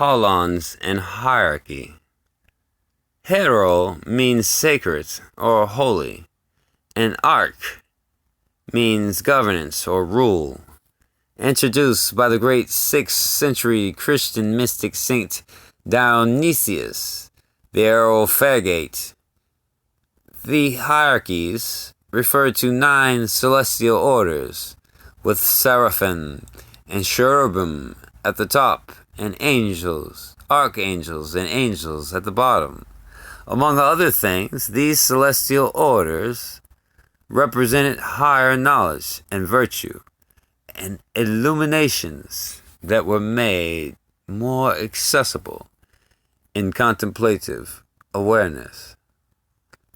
Holons and hierarchy. Hero means sacred or holy, and arch means governance or rule. Introduced by the great 6th century Christian mystic Saint Dionysius the Areopagite. The hierarchies refer to 9 celestial orders, with seraphim and cherubim at the top, and angels, archangels, and angels at the bottom. Among other things, these celestial orders represented higher knowledge and virtue, and illuminations that were made more accessible in contemplative awareness.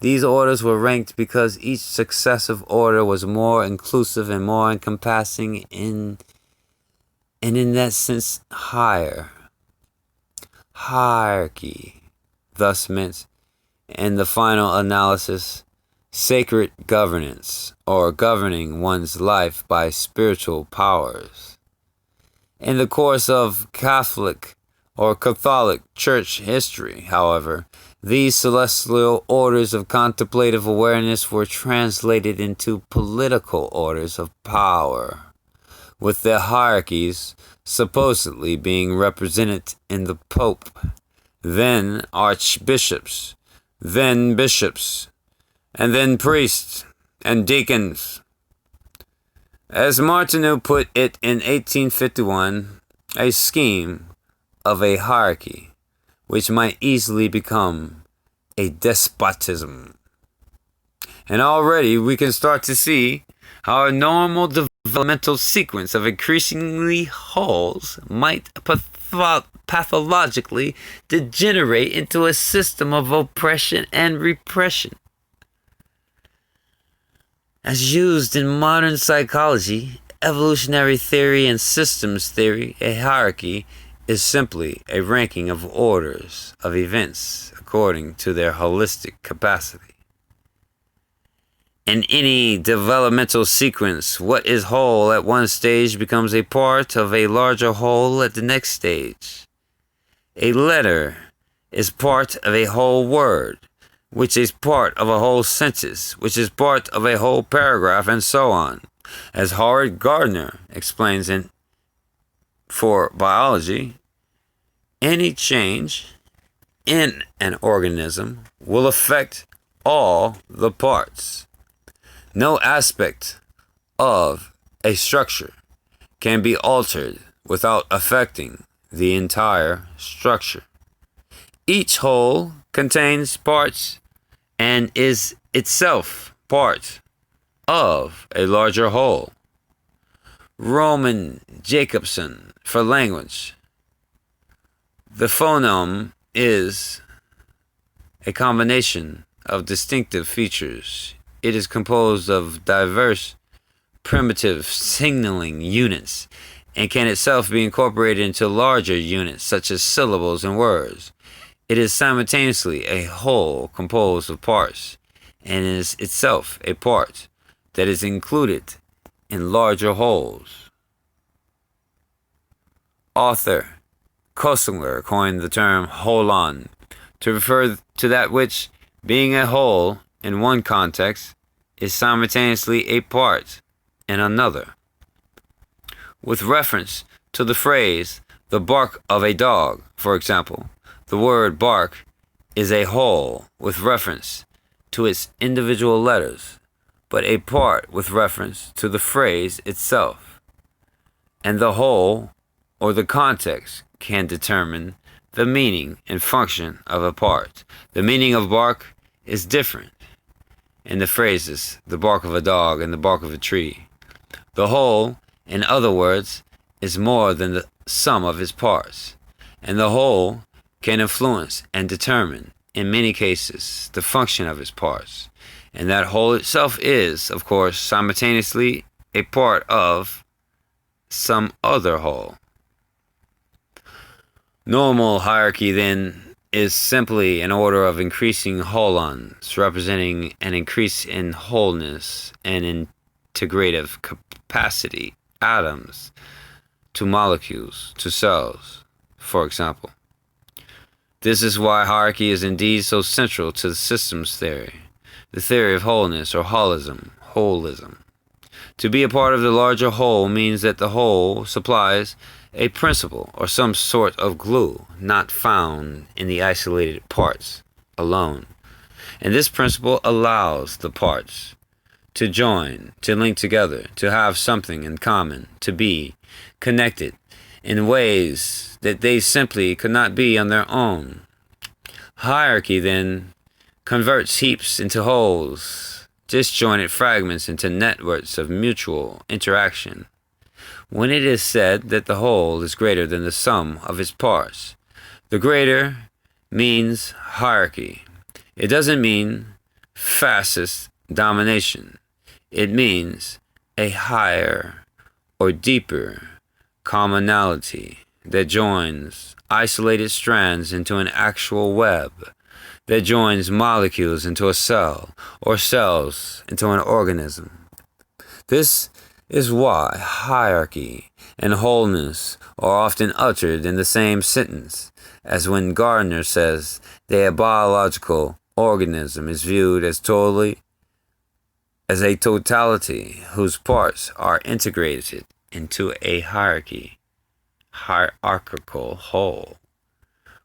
These orders were ranked because each successive order was more inclusive and more encompassing and in that sense higher. Hierarchy thus meant, in the final analysis, sacred governance, or governing one's life by spiritual powers. In the course of Catholic Church history, however, these celestial orders of contemplative awareness were translated into political orders of power, with their hierarchies supposedly being represented in the Pope, then archbishops, then bishops, and then priests and deacons. As Martineau put it in 1851, a scheme of a hierarchy which might easily become a despotism. And already we can start to see how a normal developmental sequence of increasingly wholes might pathologically degenerate into a system of oppression and repression. As used in modern psychology, evolutionary theory, and systems theory, a hierarchy is simply a ranking of orders of events according to their holistic capacity. In any developmental sequence, what is whole at one stage becomes a part of a larger whole at the next stage. A letter is part of a whole word, which is part of a whole sentence, which is part of a whole paragraph, and so on. As Howard Gardner explains for biology, any change in an organism will affect all the parts. No aspect of a structure can be altered without affecting the entire structure. Each whole contains parts and is itself part of a larger whole. Roman Jacobson for language. The phoneme is a combination of distinctive features. It is composed of diverse primitive signaling units and can itself be incorporated into larger units such as syllables and words. It is simultaneously a whole composed of parts and is itself a part that is included in larger wholes. Author Koestler coined the term Holon to refer to that which, being a whole in one context, is simultaneously a part in another. With reference to the phrase, the bark of a dog, for example, the word bark is a whole with reference to its individual letters, but a part with reference to the phrase itself. And the whole, or the context, can determine the meaning and function of a part. The meaning of bark is different in the phrases, the bark of a dog and the bark of a tree. The whole, in other words, is more than the sum of its parts, and the whole can influence and determine, in many cases, the function of its parts, and that whole itself is, of course, simultaneously a part of some other whole. Normal hierarchy, then, is simply an order of increasing holons, representing an increase in wholeness and integrative capacity, atoms to molecules to cells, for example. This is why hierarchy is indeed so central to the systems theory, the theory of wholeness or holism. To be a part of the larger whole means that the whole supplies a principle or some sort of glue not found in the isolated parts alone. And this principle allows the parts to join, to link together, to have something in common, to be connected in ways that they simply could not be on their own. Hierarchy then converts heaps into wholes, disjointed fragments into networks of mutual interaction. When it is said that the whole is greater than the sum of its parts, the greater means hierarchy. It doesn't mean fascist domination. It means a higher or deeper commonality that joins isolated strands into an actual web, that joins molecules into a cell or cells into an organism. This is why hierarchy and wholeness are often uttered in the same sentence, as when Gardner says that a biological organism is viewed as a totality whose parts are integrated into a hierarchical whole.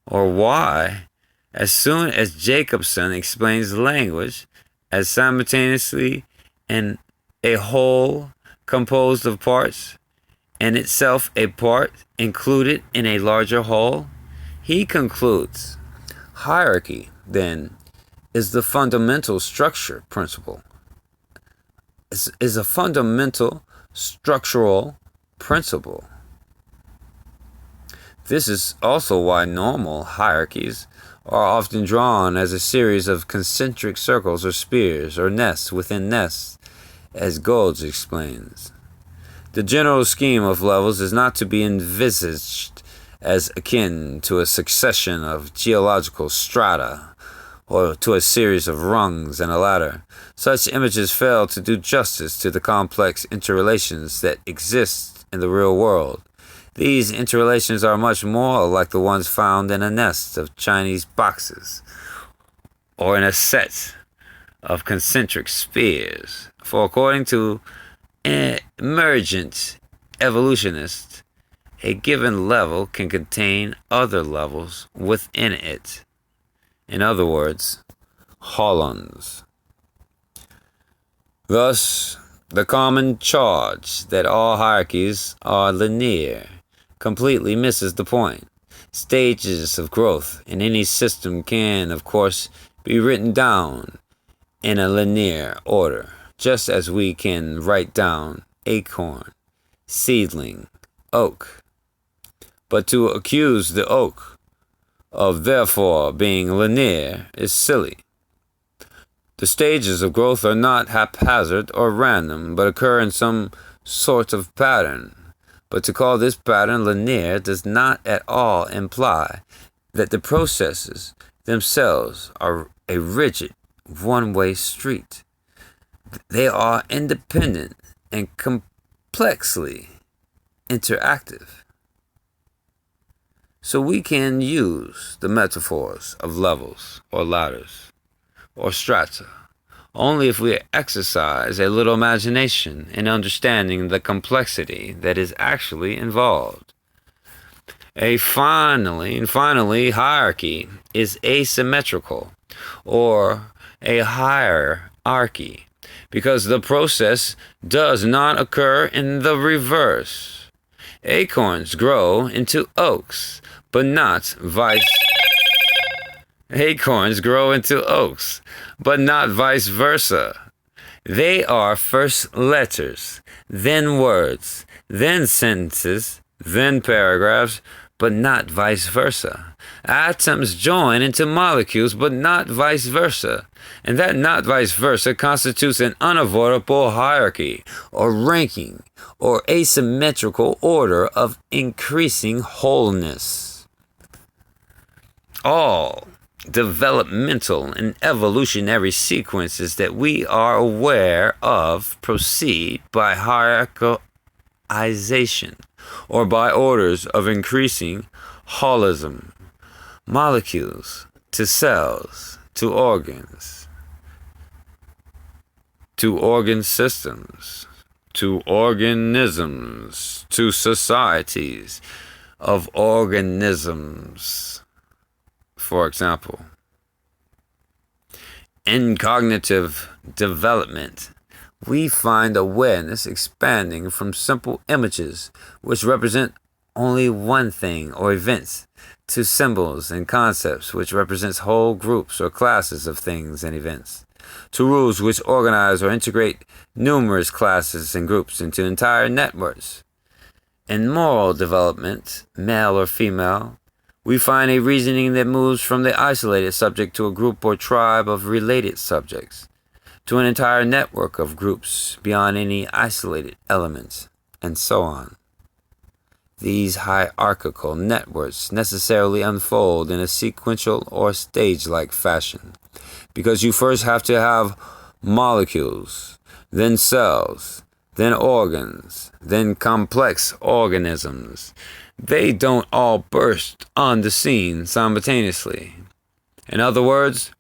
Or why, as soon as Jacobson explains language as simultaneously in a whole composed of parts, and itself a part included in a larger whole, he concludes, hierarchy, then, is the fundamental structure principle. Is a fundamental structural principle. This is also why normal hierarchies are often drawn as a series of concentric circles or spheres or nests within nests, as Golds explains. The general scheme of levels is not to be envisaged as akin to a succession of geological strata or to a series of rungs in a ladder. Such images fail to do justice to the complex interrelations that exist in the real world. These interrelations are much more like the ones found in a nest of Chinese boxes or in a set of concentric spheres. For according to emergent evolutionists, a given level can contain other levels within it. In other words, Holons. Thus, the common charge that all hierarchies are linear completely misses the point. Stages of growth in any system can, of course, be written down in a linear order, just as we can write down acorn, seedling, oak. But to accuse the oak of therefore being linear is silly. The stages of growth are not haphazard or random, but occur in some sort of pattern. But to call this pattern linear does not at all imply that the processes themselves are a rigid one-way street. They are independent and complexly interactive. So we can use the metaphors of levels or ladders or strata only if we exercise a little imagination in understanding the complexity that is actually involved. Finally, hierarchy is asymmetrical or a hierarchy because the process does not occur in the reverse. Acorns grow into oaks, but not vice versa. They are first letters, then words, then sentences, then paragraphs, but not vice versa. Atoms join into molecules, but not vice versa. And that not vice versa constitutes an unavoidable hierarchy, or ranking, or asymmetrical order of increasing wholeness. All developmental and evolutionary sequences that we are aware of proceed by hierarchization, or by orders of increasing holism. molecules, to cells, to organs, to organ systems, to organisms, to societies of organisms. For example, in cognitive development, we find awareness expanding from simple images which represent only one thing or events to symbols and concepts which represents whole groups or classes of things and events, to rules which organize or integrate numerous classes and groups into entire networks. In moral development, male or female, we find a reasoning that moves from the isolated subject to a group or tribe of related subjects, to an entire network of groups beyond any isolated elements, and so on. These hierarchical networks necessarily unfold in a sequential or stage-like fashion, because you first have to have molecules, then cells, then organs, then complex organisms. They don't all burst on the scene simultaneously. In other words,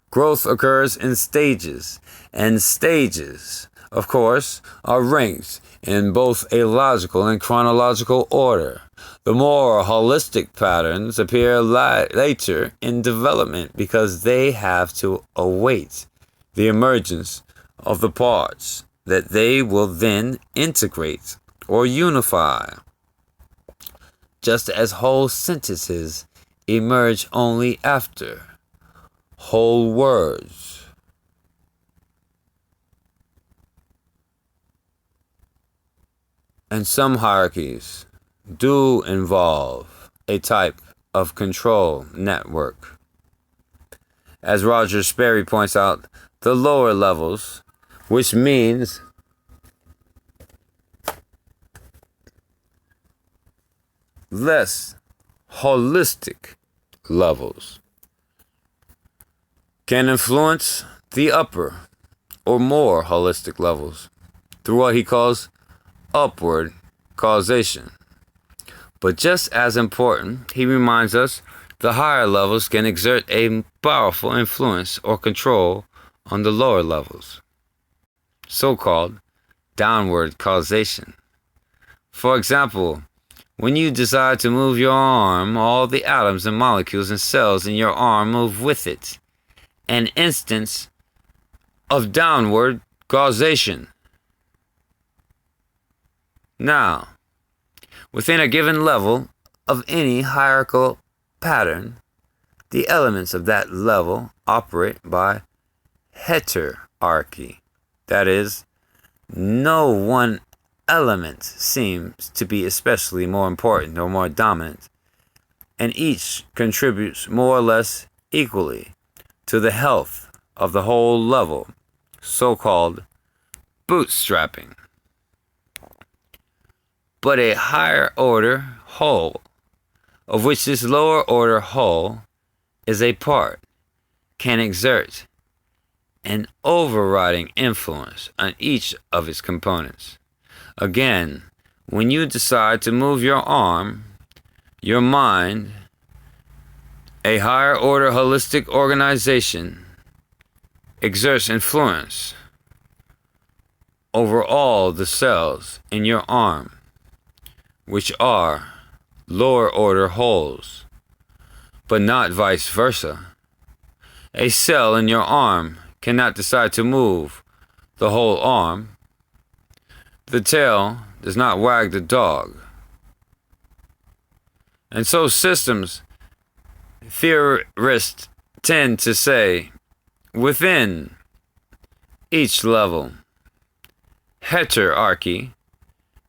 growth occurs in stages, and stages, of course, are ranked in both a logical and chronological order. The more holistic patterns appear later in development because they have to await the emergence of the parts that they will then integrate or unify. Just as whole sentences emerge only after whole words. And some hierarchies do involve a type of control network. As Roger Sperry points out, the lower levels, which means less holistic levels, can influence the upper or more holistic levels through what he calls upward causation. But just as important, he reminds us the higher levels can exert a powerful influence or control on the lower levels, so-called downward causation. For example, when you decide to move your arm, all the atoms and molecules and cells in your arm move with it. An instance of downward causation. Now, within a given level of any hierarchical pattern, the elements of that level operate by heterarchy. That is, no one element seems to be especially more important or more dominant, and each contributes more or less equally to the health of the whole level, so-called bootstrapping. But a higher order whole, of which this lower order whole is a part, can exert an overriding influence on each of its components. Again, when you decide to move your arm, your mind, a higher order holistic organization, exerts influence over all the cells in your arm, which are lower order wholes, but not vice versa. A cell in your arm cannot decide to move the whole arm. The tail does not wag the dog. And so systems theorists tend to say, within each level, heterarchy,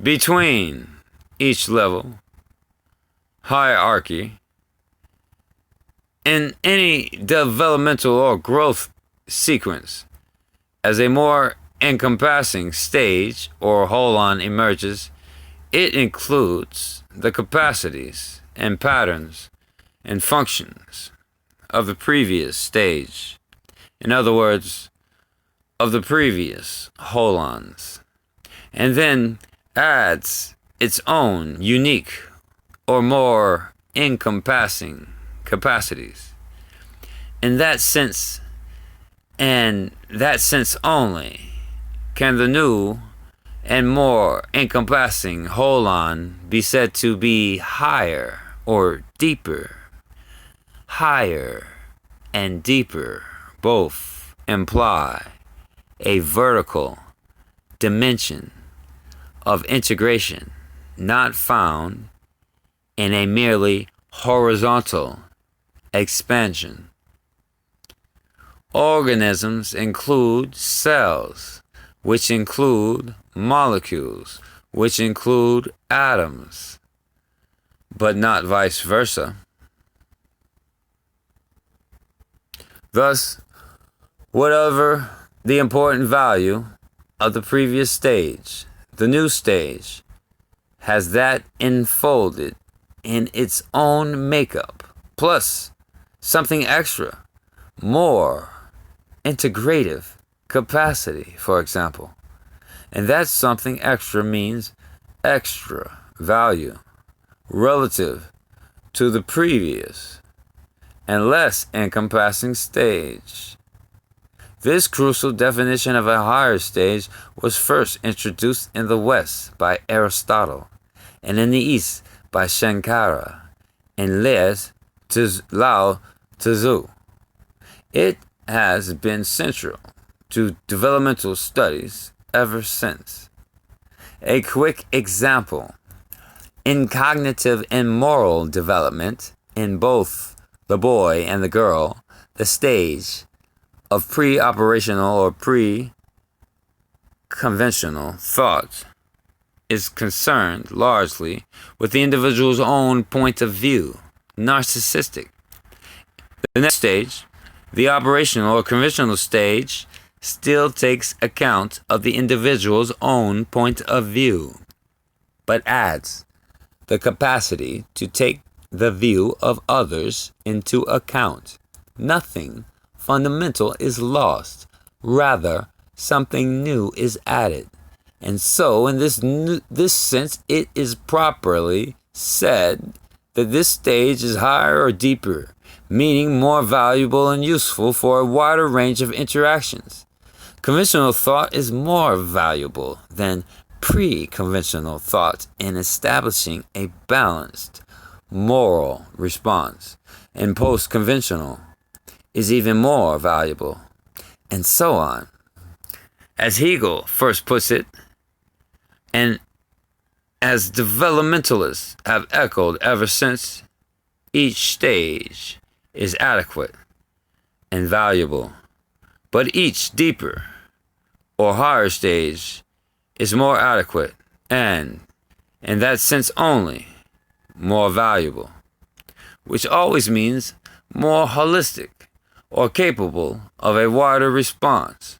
between each level, hierarchy, in any developmental or growth sequence, as a more encompassing stage or holon emerges, it includes the capacities and patterns and functions of the previous stage. In other words, of the previous holons, and then adds its own unique or more encompassing capacities. In that sense, and that sense only, can the new and more encompassing Holon be said to be higher or deeper. Higher and deeper both imply a vertical dimension of integration not found in a merely horizontal expansion. Organisms include cells, which include molecules, which include atoms, but not vice versa. Thus, whatever the important value of the previous stage, the new stage has that enfolded in its own makeup, plus something extra, more integrative capacity, for example. And that something extra means extra value relative to the previous and less encompassing stage. This crucial definition of a higher stage was first introduced in the West by Aristotle and in the East by Shankara and Lao Tzu. It has been central to developmental studies ever since. A quick example: in cognitive and moral development in both the boy and the girl, the stage of pre-operational or pre-conventional thought is concerned largely with the individual's own point of view, narcissistic. The next stage, the operational or conventional stage, still takes account of the individual's own point of view, but adds the capacity to take the view of others into account. Nothing fundamental is lost. Rather, something new is added. And so, in this sense, it is properly said that this stage is higher or deeper, meaning more valuable and useful for a wider range of interactions. Conventional thought is more valuable than pre-conventional thought in establishing a balanced moral response, and post-conventional is even more valuable, and so on. As Hegel first puts it, and as developmentalists have echoed ever since, each stage is adequate and valuable, but each deeper or higher stage is more adequate and, in that sense only, more valuable, which always means more holistic or capable of a wider response.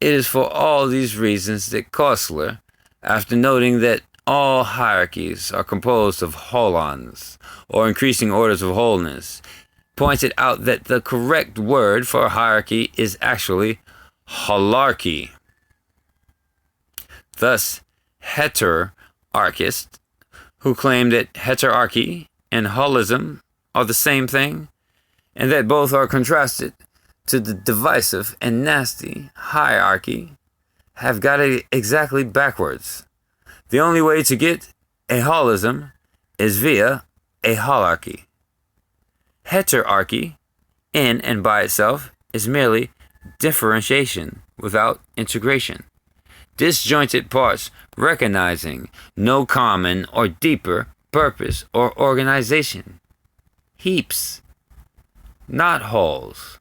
It is for all these reasons that Kostler, after noting that all hierarchies are composed of holons, or increasing orders of wholeness, pointed out that the correct word for hierarchy is actually holarchy. Thus, heterarchists, who claim that heterarchy and holism are the same thing, and that both are contrasted to the divisive and nasty hierarchy, have got it exactly backwards. The only way to get a holism is via a holarchy. Heterarchy, in and by itself, is merely differentiation without integration. Disjointed parts recognizing no common or deeper purpose or organization. Heaps, not wholes.